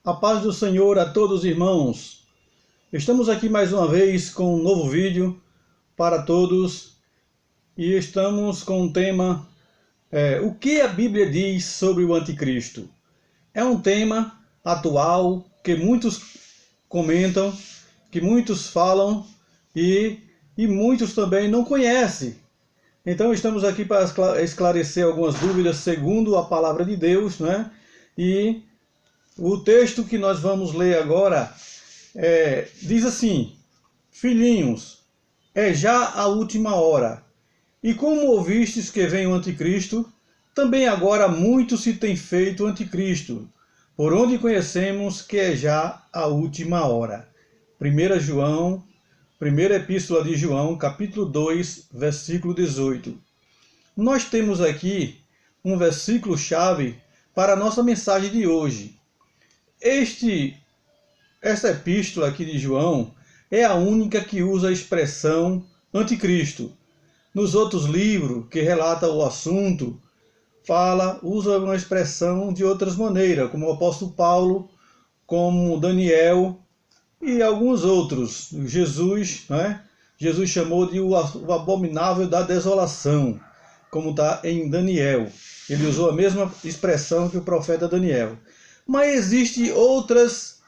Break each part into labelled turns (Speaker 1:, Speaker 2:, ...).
Speaker 1: A paz do Senhor a todos, irmãos. Estamos aqui mais uma vez com um novo vídeo para todos e estamos com um tema, o que a Bíblia diz sobre o anticristo. É um tema atual que muitos comentam, que muitos falam e muitos também não conhecem. Então estamos aqui para esclarecer algumas dúvidas segundo a palavra de Deus, né? E o texto que nós vamos ler agora diz assim: Filhinhos, é já a última hora. E como ouvistes que vem o anticristo, também agora muito se tem feito anticristo, por onde conhecemos que é já a última hora. 1 João, primeira epístola de João, capítulo 2, versículo 18. Nós temos aqui um versículo-chave para a nossa mensagem de hoje. Essa epístola aqui de João é a única que usa a expressão anticristo. Nos outros livros que relatam o assunto, usa uma expressão de outras maneiras, como o apóstolo Paulo, como Daniel e alguns outros. Jesus, né? Jesus chamou de o abominável da desolação, como está em Daniel. Ele usou a mesma expressão que o profeta Daniel. Mas existem outras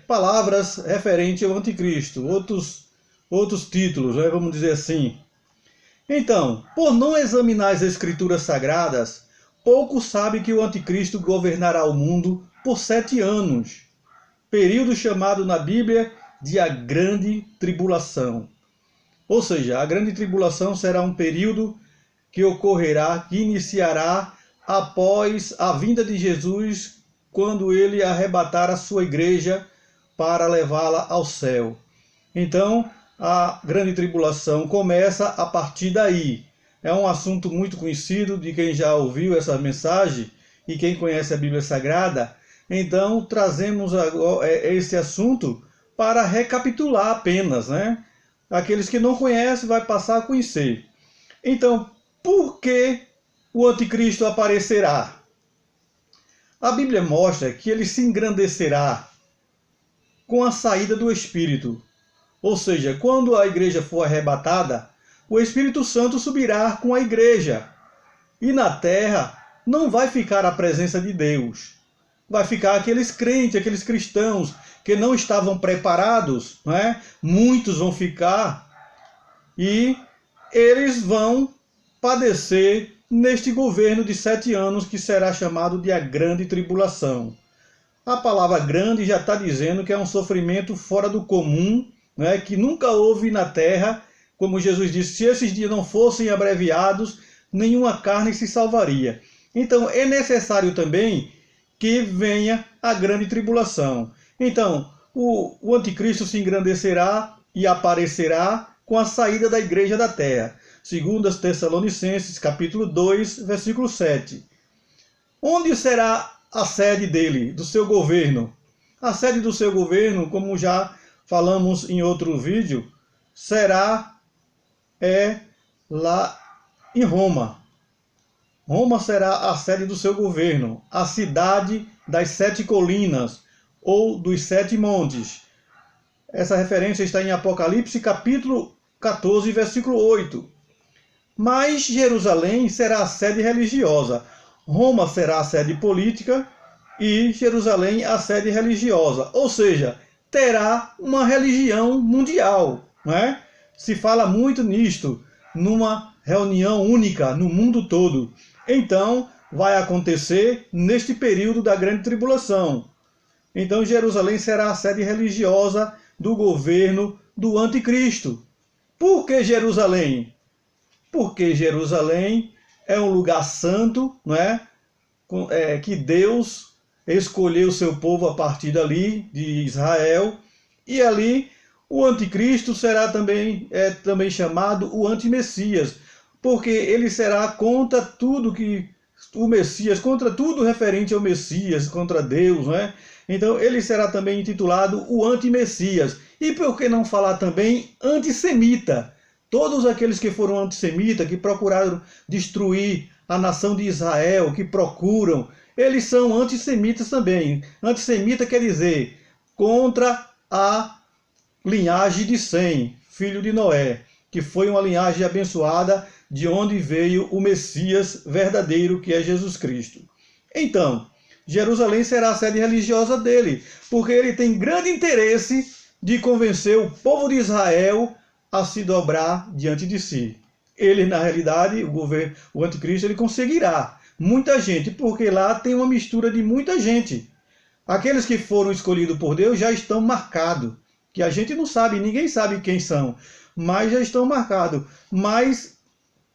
Speaker 1: palavras referentes ao anticristo, outros títulos, né, vamos dizer assim. Então, por não examinar as escrituras sagradas, pouco sabe que o anticristo governará o mundo por 7 anos, período chamado na Bíblia de a Grande Tribulação. Ou seja, a Grande Tribulação será um período que ocorrerá, que iniciará após a vinda de Jesus, quando ele arrebatar a sua igreja para levá-la ao céu. Então, a grande tribulação começa a partir daí. É um assunto muito conhecido de quem já ouviu essa mensagem e quem conhece a Bíblia Sagrada. Então, trazemos esse assunto para recapitular apenas, né? Aqueles que não conhecem vai passar a conhecer. Então, por que o anticristo aparecerá? A Bíblia mostra que ele se engrandecerá com a saída do Espírito. Ou seja, quando a igreja for arrebatada, o Espírito Santo subirá com a igreja. E na terra não vai ficar a presença de Deus. Vai ficar aqueles crentes, aqueles cristãos que não estavam preparados, não é? Muitos vão ficar e eles vão padecer neste governo de 7 anos que será chamado de a Grande Tribulação. A palavra grande já está dizendo que é um sofrimento fora do comum, né, que nunca houve na terra. Como Jesus disse, se esses dias não fossem abreviados, nenhuma carne se salvaria. Então é necessário também que venha a Grande Tribulação. Então o anticristo se engrandecerá e aparecerá com a saída da igreja da terra. Segundo as Tessalonicenses, capítulo 2, versículo 7. Onde será a sede dele, do seu governo? A sede do seu governo, como já falamos em outro vídeo, será lá em Roma. Roma será a sede do seu governo, a cidade das 7 colinas, ou dos 7 montes. Essa referência está em Apocalipse, capítulo 14, versículo 8. Mas Jerusalém será a sede religiosa. Roma será a sede política e Jerusalém a sede religiosa. Ou seja, terá uma religião mundial. Não é? Se fala muito nisto, numa reunião única no mundo todo. Então, vai acontecer neste período da Grande Tribulação. Então, Jerusalém será a sede religiosa do governo do anticristo. Por que Jerusalém? Porque Jerusalém é um lugar santo, não é? Que Deus escolheu o seu povo a partir dali, de Israel, e ali o anticristo será também chamado o antimessias, porque ele será contra tudo que o Messias, contra tudo referente ao Messias, contra Deus, não é? Então ele será também intitulado o antimessias. E por que não falar também antissemita? Todos aqueles que foram antissemitas, que procuraram destruir a nação de Israel, que procuram eles são antissemitas também. Antissemita quer dizer contra a linhagem de Sem, filho de Noé, que foi uma linhagem abençoada de onde veio o Messias verdadeiro, que é Jesus Cristo. Então, Jerusalém será a sede religiosa dele, porque ele tem grande interesse de convencer o povo de Israel a se dobrar diante de si. Ele, na realidade, o anticristo, ele conseguirá muita gente, porque lá tem uma mistura de muita gente. Aqueles que foram escolhidos por Deus já estão marcados, que a gente não sabe, ninguém sabe quem são, mas já estão marcados. Mas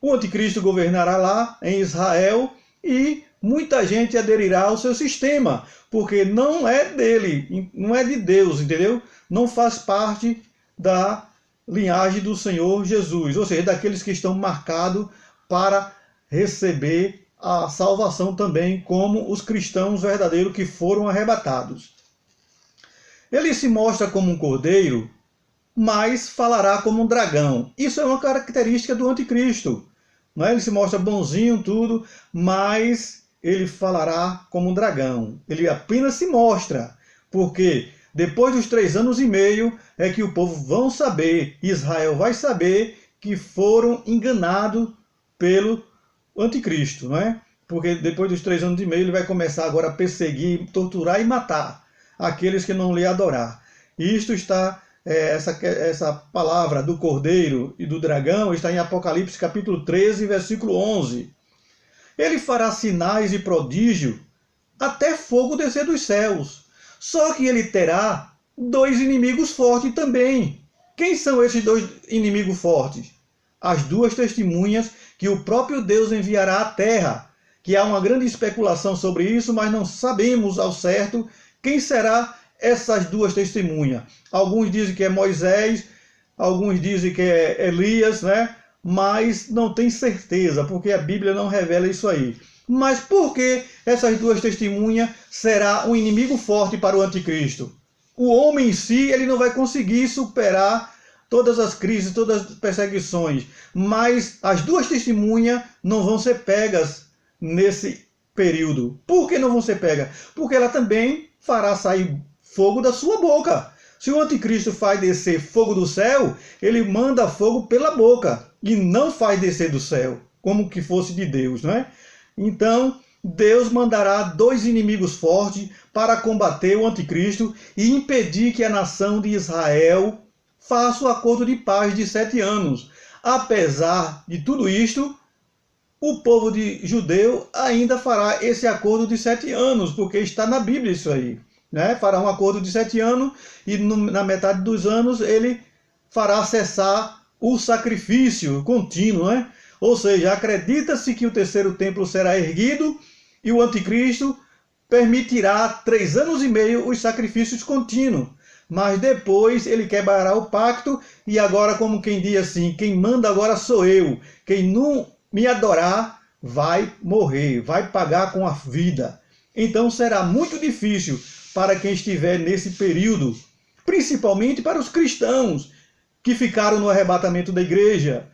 Speaker 1: o anticristo governará lá em Israel e muita gente aderirá ao seu sistema, porque não é dele, não é de Deus, entendeu? Não faz parte da linhagem do Senhor Jesus, ou seja, daqueles que estão marcados para receber a salvação também, como os cristãos verdadeiros que foram arrebatados. Ele se mostra como um cordeiro, mas falará como um dragão. Isso é uma característica do anticristo. Não é? Ele se mostra bonzinho, tudo, mas ele falará como um dragão. Ele apenas se mostra, porque depois dos 3 anos e meio é que o povo vão saber, Israel vai saber que foram enganados pelo anticristo, não é? Porque depois dos 3 anos e meio ele vai começar agora a perseguir, torturar e matar aqueles que não lhe adorar. Isto está, essa palavra do cordeiro e do dragão está em Apocalipse capítulo 13, versículo 11. Ele fará sinais e prodígio até fogo descer dos céus. Só que ele terá 2 inimigos fortes também. Quem são esses 2 inimigos fortes? As 2 testemunhas que o próprio Deus enviará à terra. Que há uma grande especulação sobre isso, mas não sabemos ao certo quem será essas 2 testemunhas. Alguns dizem que é Moisés, alguns dizem que é Elias, né? Mas não tem certeza, porque a Bíblia não revela isso aí. Mas por que essas 2 testemunhas será um inimigo forte para o anticristo? O homem em si, ele não vai conseguir superar todas as crises, todas as perseguições, mas as 2 testemunhas não vão ser pegas nesse período. Por que não vão ser pegas? Porque ela também fará sair fogo da sua boca. Se o anticristo faz descer fogo do céu, ele manda fogo pela boca e não faz descer do céu, como que fosse de Deus, não é? Então, Deus mandará 2 inimigos fortes para combater o anticristo e impedir que a nação de Israel faça o acordo de paz de 7 anos. Apesar de tudo isto, o povo de judeu ainda fará esse acordo de 7 anos, porque está na Bíblia isso aí. Né? Fará um acordo de 7 anos e na metade dos anos ele fará cessar o sacrifício contínuo. Né? Ou seja, acredita-se que o 3º templo será erguido e o anticristo permitirá 3 anos e meio os sacrifícios contínuos. Mas depois ele quebrará o pacto e agora, como quem diz assim, quem manda agora sou eu. Quem não me adorar vai morrer, vai pagar com a vida. Então será muito difícil para quem estiver nesse período, principalmente para os cristãos que ficaram no arrebatamento da igreja,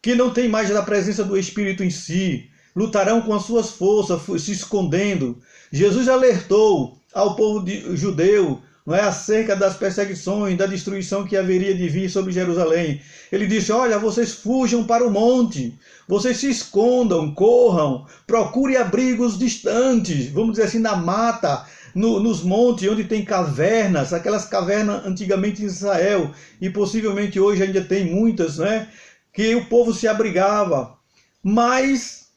Speaker 1: que não tem mais a presença do Espírito em si, lutarão com as suas forças, se escondendo. Jesus alertou ao povo judeu, não é, acerca das perseguições, da destruição que haveria de vir sobre Jerusalém. Ele disse, olha, vocês fujam para o monte, vocês se escondam, corram, procurem abrigos distantes, vamos dizer assim, na mata, nos montes onde tem cavernas, aquelas cavernas antigamente em Israel, e possivelmente hoje ainda tem muitas, né, que o povo se abrigava, mas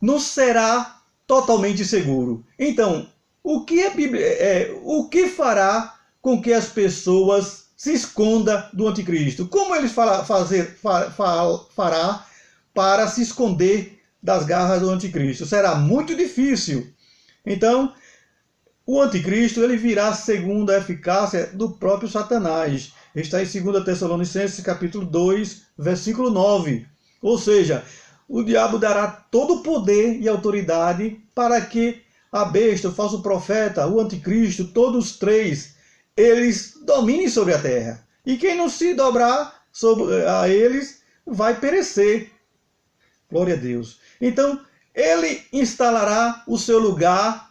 Speaker 1: não será totalmente seguro. Então, o que a Bíblia o que fará com que as pessoas se escondam do anticristo? Como ele fará para se esconder das garras do anticristo? Será muito difícil. Então, o anticristo ele virá segundo a eficácia do próprio Satanás. Está em 2 Tessalonicenses capítulo 2, versículo 9. Ou seja, o diabo dará todo o poder e autoridade para que a besta, o falso profeta, o anticristo, todos os 3, eles dominem sobre a terra. E quem não se dobrar a eles vai perecer. Glória a Deus. Então, ele instalará o seu lugar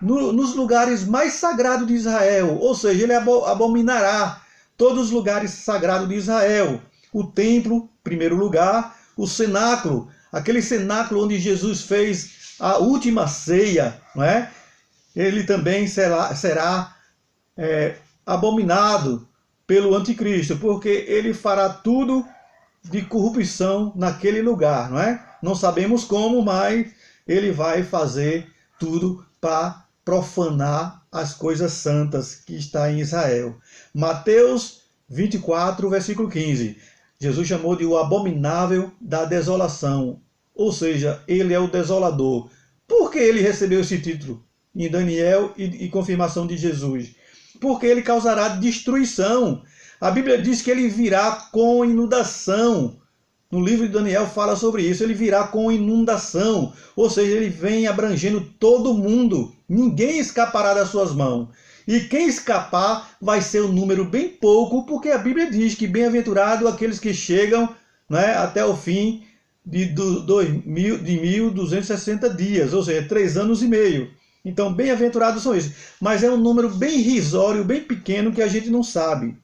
Speaker 1: nos lugares mais sagrados de Israel, ou seja, ele abominará todos os lugares sagrados de Israel. O templo, em primeiro lugar, o cenáculo, aquele cenáculo onde Jesus fez a última ceia, não é? Ele também será abominado pelo anticristo, porque ele fará tudo de corrupção naquele lugar, não é? Não sabemos como, mas ele vai fazer tudo para profanar as coisas santas que está em Israel. Mateus 24, versículo 15. Jesus chamou de o abominável da desolação, ou seja, ele é o desolador. Por que ele recebeu esse título em Daniel e confirmação de Jesus? Porque ele causará destruição. A Bíblia diz que ele virá com inundação. No livro de Daniel fala sobre isso. Ele virá com inundação. Ou seja, ele vem abrangendo todo mundo. Ninguém escapará das suas mãos. E quem escapar vai ser um número bem pouco, porque a Bíblia diz que bem-aventurado aqueles que chegam, né, até o fim de 1.260 dias, ou seja, 3 anos e meio. Então, bem-aventurados são esses. Mas é um número bem irrisório, bem pequeno, que a gente não sabe.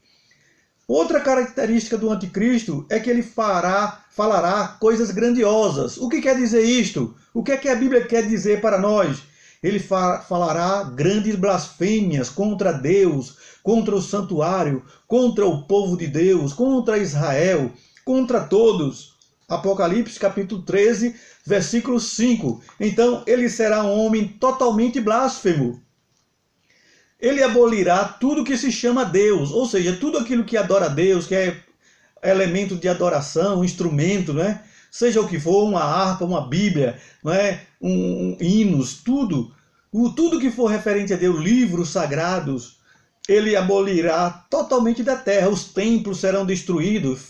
Speaker 1: Outra característica do anticristo é que ele falará coisas grandiosas. O que quer dizer isto? O que é que a Bíblia quer dizer para nós? Ele falará grandes blasfêmias contra Deus, contra o santuário, contra o povo de Deus, contra Israel, contra todos. Apocalipse capítulo 13, versículo 5. Então, ele será um homem totalmente blasfemo. Ele abolirá tudo que se chama Deus, ou seja, tudo aquilo que adora a Deus, que é elemento de adoração, instrumento, né? Seja o que for, uma harpa, uma Bíblia, não é? Hinos, tudo. Tudo que for referente a Deus, livros sagrados, ele abolirá totalmente da terra. Os templos serão destruídos,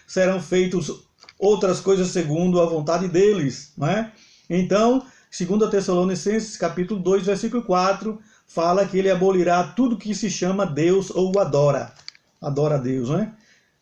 Speaker 1: serão feitos outras coisas segundo a vontade deles, não é? Então, 2 Tessalonicenses, capítulo 2, versículo 4, fala que ele abolirá tudo que se chama Deus ou adora a Deus, não é?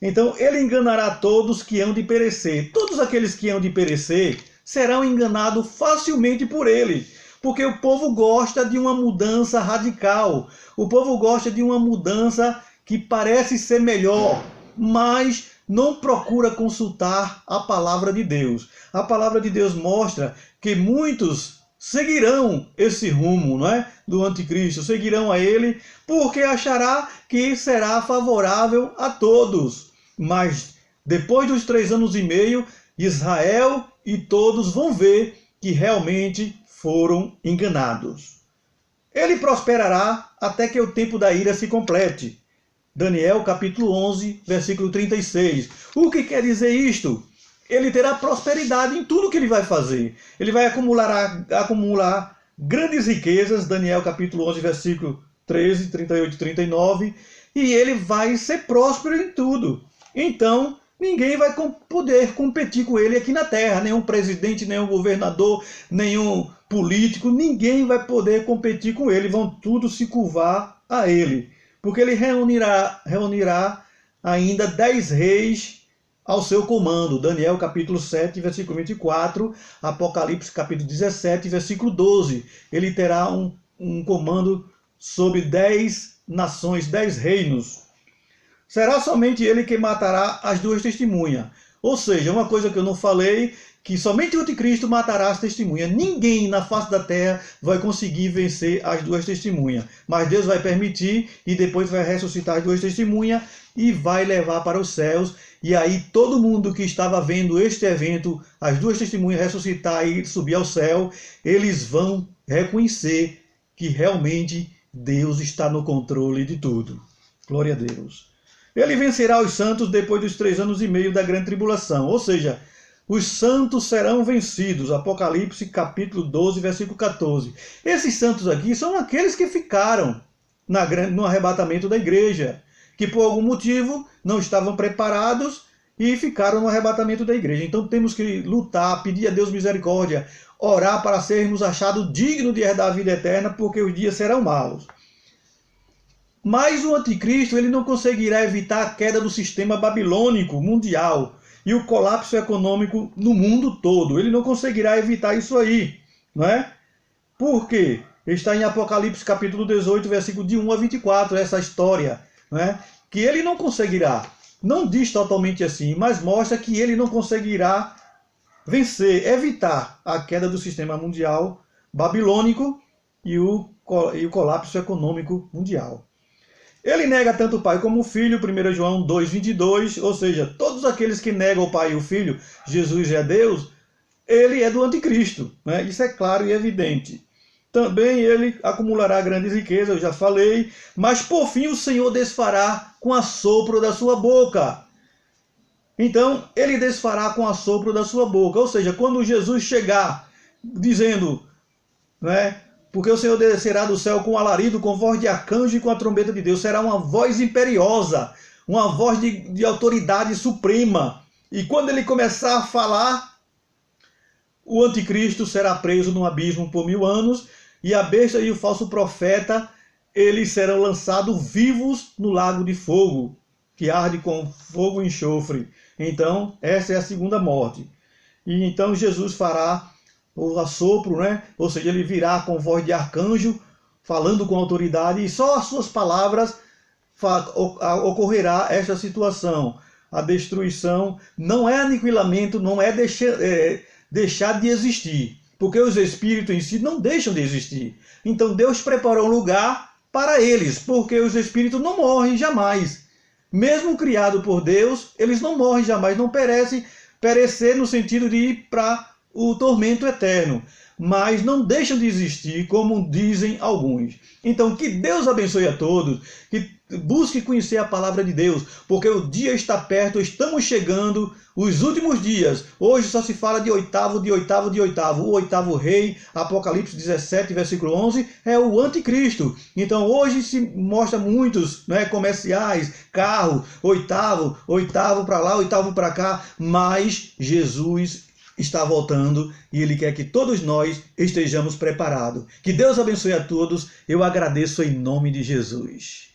Speaker 1: Então, ele enganará todos que hão de perecer. Todos aqueles que hão de perecer serão enganados facilmente por ele, porque o povo gosta de uma mudança radical. O povo gosta de uma mudança que parece ser melhor, mas não procura consultar a palavra de Deus. A palavra de Deus mostra que muitos seguirão esse rumo, não é? Do anticristo, seguirão a ele, porque achará que será favorável a todos. Mas depois dos 3 anos e meio, Israel e todos vão ver que realmente foram enganados. Ele prosperará até que o tempo da ira se complete. Daniel capítulo 11, versículo 36. O que quer dizer isto? Ele terá prosperidade em tudo que ele vai fazer. Ele vai acumular grandes riquezas, Daniel capítulo 11, versículo 13, 38 e 39, e ele vai ser próspero em tudo. Então, ninguém vai poder competir com ele aqui na terra, nenhum presidente, nenhum governador, nenhum político, ninguém vai poder competir com ele, vão tudo se curvar a ele, porque ele reunirá ainda 10 reis ao seu comando. Daniel capítulo 7, versículo 24, Apocalipse capítulo 17, versículo 12. Ele terá um comando sobre 10 nações, 10 reinos. Será somente ele que matará as 2 testemunhas. Ou seja, uma coisa que eu não falei, que somente o anticristo matará as testemunhas. Ninguém na face da terra vai conseguir vencer as 2 testemunhas. Mas Deus vai permitir e depois vai ressuscitar as 2 testemunhas e vai levar para os céus. E aí todo mundo que estava vendo este evento, as 2 testemunhas ressuscitar e subir ao céu, eles vão reconhecer que realmente Deus está no controle de tudo. Glória a Deus. Ele vencerá os santos depois dos 3 anos e meio da grande tribulação. Ou seja, os santos serão vencidos. Apocalipse capítulo 12, versículo 14. Esses santos aqui são aqueles que ficaram no arrebatamento da igreja, que por algum motivo não estavam preparados e ficaram no arrebatamento da igreja. Então temos que lutar, pedir a Deus misericórdia, orar para sermos achados dignos de herdar a vida eterna, porque os dias serão maus. Mas o anticristo ele não conseguirá evitar a queda do sistema babilônico mundial e o colapso econômico no mundo todo. Ele não conseguirá evitar isso aí, não é? Por quê? Está em Apocalipse capítulo 18, versículo de 1 a 24, essa história, né? Que ele não conseguirá, não diz totalmente assim, mas mostra que ele não conseguirá vencer, evitar a queda do sistema mundial babilônico e o colapso econômico mundial. Ele nega tanto o Pai como o Filho, 1 João 2,22, ou seja, todos aqueles que negam o Pai e o Filho, Jesus é Deus, ele é do anticristo, né? Isso é claro e evidente. Também ele acumulará grandes riquezas, eu já falei, mas por fim o Senhor desfará com assopro da sua boca. Então, ele desfará com assopro da sua boca, ou seja, quando Jesus chegar dizendo, né, porque o Senhor descerá do céu com alarido, com voz de arcanjo e com a trombeta de Deus, será uma voz imperiosa, uma voz de autoridade suprema, e quando ele começar a falar, o anticristo será preso num abismo por 1000 anos, e a besta e o falso profeta, eles serão lançados vivos no lago de fogo, que arde com fogo e enxofre. Então, essa é a segunda morte. E então Jesus fará o assopro, né? Ou seja, ele virá com voz de arcanjo, falando com autoridade, e só as suas palavras ocorrerá esta situação. A destruição não é aniquilamento, não é deixar de existir, porque os espíritos em si não deixam de existir. Então Deus preparou um lugar para eles, porque os espíritos não morrem jamais. Mesmo criados por Deus, eles não morrem jamais, não perecem, perecer no sentido de ir para o tormento eterno, mas não deixam de existir, como dizem alguns. Então, que Deus abençoe a todos, que busque conhecer a palavra de Deus, porque o dia está perto, estamos chegando, os últimos dias. Hoje só se fala de oitavo. O oitavo rei, Apocalipse 17, versículo 11, é o anticristo. Então, hoje se mostra muitos, né, comerciais, carro, oitavo para lá, oitavo para cá, mas Jesus está voltando e Ele quer que todos nós estejamos preparados. Que Deus abençoe a todos. Eu agradeço em nome de Jesus.